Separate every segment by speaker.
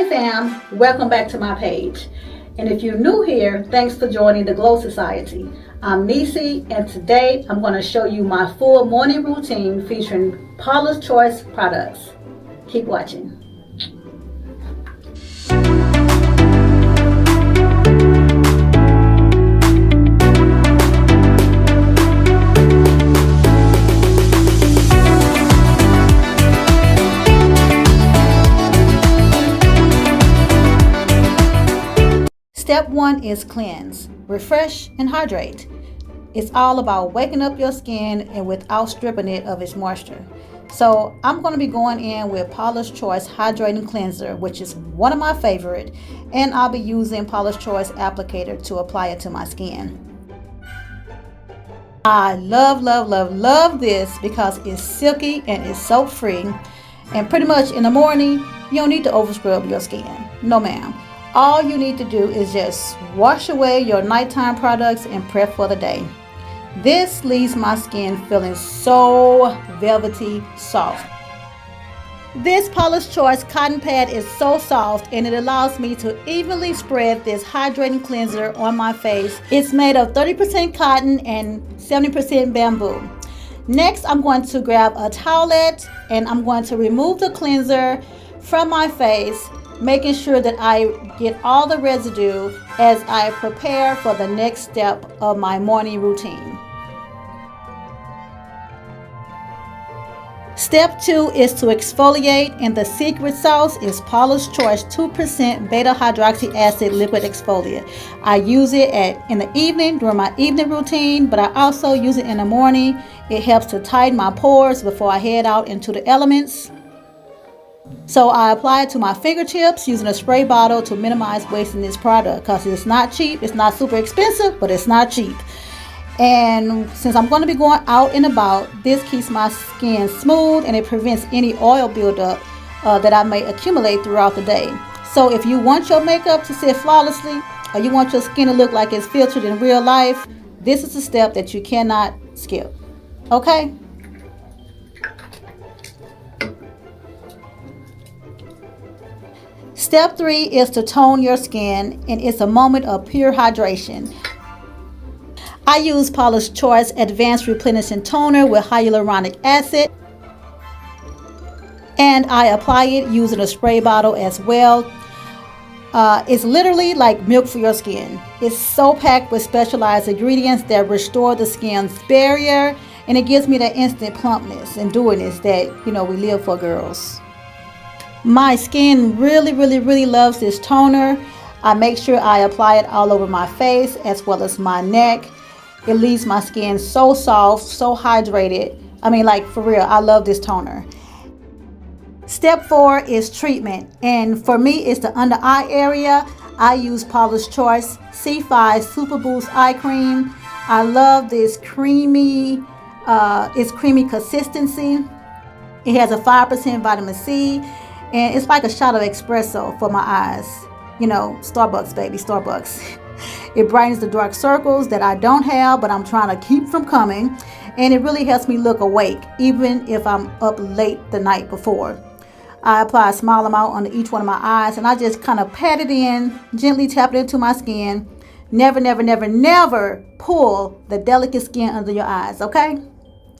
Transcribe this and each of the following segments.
Speaker 1: Hey fam, welcome back to my page. And if you're new here, thanks for joining the Glow Society. I'm Nisi, and today I'm going to show you my full morning routine featuring Paula's Choice products. Keep watching. Step 1 is cleanse, refresh, and hydrate. It's all about waking up your skin and without stripping it of its moisture. So I'm going to be going in with Paula's Choice Hydrating Cleanser, which is one of my favorite, and I'll be using Paula's Choice applicator to apply it to my skin. I love this because it's silky and it's soap free, and pretty much in the morning you don't need to over scrub your skin. No ma'am. All you need to do is just wash away your nighttime products and prep for the day. This leaves my skin feeling so velvety soft. This Paula's Choice cotton pad is so soft and it allows me to evenly spread this hydrating cleanser on my face. It's made of 30% cotton and 70% bamboo. Next, I'm going to grab a towelette and I'm going to remove the cleanser from my face, making sure that I get all the residue as I prepare for the next step of my morning routine. Step 2 is to exfoliate, and the secret sauce is Paula's Choice 2% beta hydroxy acid liquid exfoliate. I use it in the evening during my evening routine, but I also use it in the morning. It helps to tighten my pores before I head out into the elements. So I apply it to my fingertips using a spray bottle to minimize wasting this product because it's not cheap. It's not super expensive, but it's not cheap. And since I'm going to be going out and about, this keeps my skin smooth and it prevents any oil buildup that I may accumulate throughout the day. So if you want your makeup to sit flawlessly or you want your skin to look like it's filtered in real life, this is a step that you cannot skip. Okay? Step 3 is to tone your skin, and it's a moment of pure hydration. I use Paula's Choice Advanced Replenishing Toner with hyaluronic acid, and I apply it using a spray bottle as well. It's literally like milk for your skin. It's so packed with specialized ingredients that restore the skin's barrier, and it gives me that instant plumpness and dewy-ness that, we live for, girls. My skin really loves this toner. I make sure I apply it all over my face as well as my neck. It leaves my skin so soft, so hydrated. I mean, like, for real, I love this toner. Step 4 is treatment, and for me it's the under eye area. I use Paula's Choice C5 Super Boost Eye Cream. I love this creamy consistency. It has a 5% vitamin C. And it's like a shot of espresso for my eyes. Starbucks, baby, Starbucks. It brightens the dark circles that I don't have, but I'm trying to keep from coming. And it really helps me look awake, even if I'm up late the night before. I apply a small amount on each one of my eyes, and I just kind of pat it in, gently tap it into my skin. Never pull the delicate skin under your eyes, okay?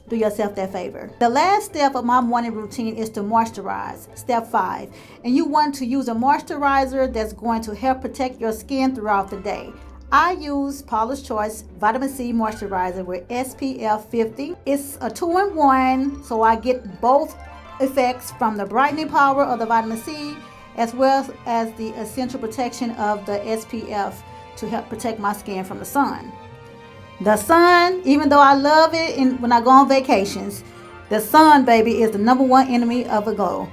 Speaker 1: Do yourself that favor. The last step of my morning routine is to moisturize, step 5. And you want to use a moisturizer that's going to help protect your skin throughout the day. I use Paula's Choice Vitamin C Moisturizer with SPF 50. It's a 2-in-1, so I get both effects from the brightening power of the vitamin C as well as the essential protection of the SPF to help protect my skin from the sun. The sun, even though I love it when I go on vacations, the sun, baby, is the #1 enemy of a glow.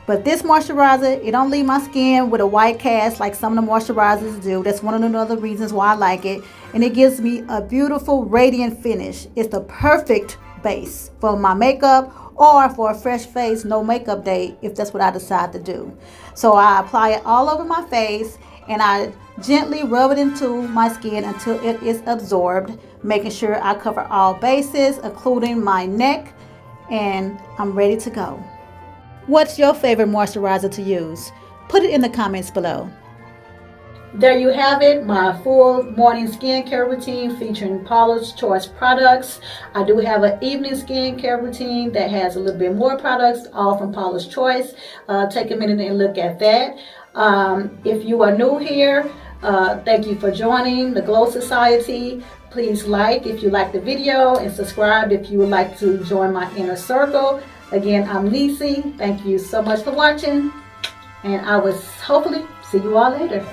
Speaker 1: But this moisturizer, it don't leave my skin with a white cast like some of the moisturizers do. That's one of the other reasons why I like it. And it gives me a beautiful, radiant finish. It's the perfect base for my makeup or for a fresh face, no makeup day, if that's what I decide to do. So I apply it all over my face and I gently rub it into my skin until it is absorbed, making sure I cover all bases, including my neck, and I'm ready to go. What's your favorite moisturizer to use? Put it in the comments below. There you have it, my full morning skincare routine featuring Paula's Choice products. I do have an evening skincare routine that has a little bit more products, all from Paula's Choice. Take a minute and look at that. If you are new here, thank you for joining the Glow Society. Please like if you like the video and subscribe if you would like to join my inner circle. Again, I'm Nisi. Thank you so much for watching, and I will hopefully see you all later.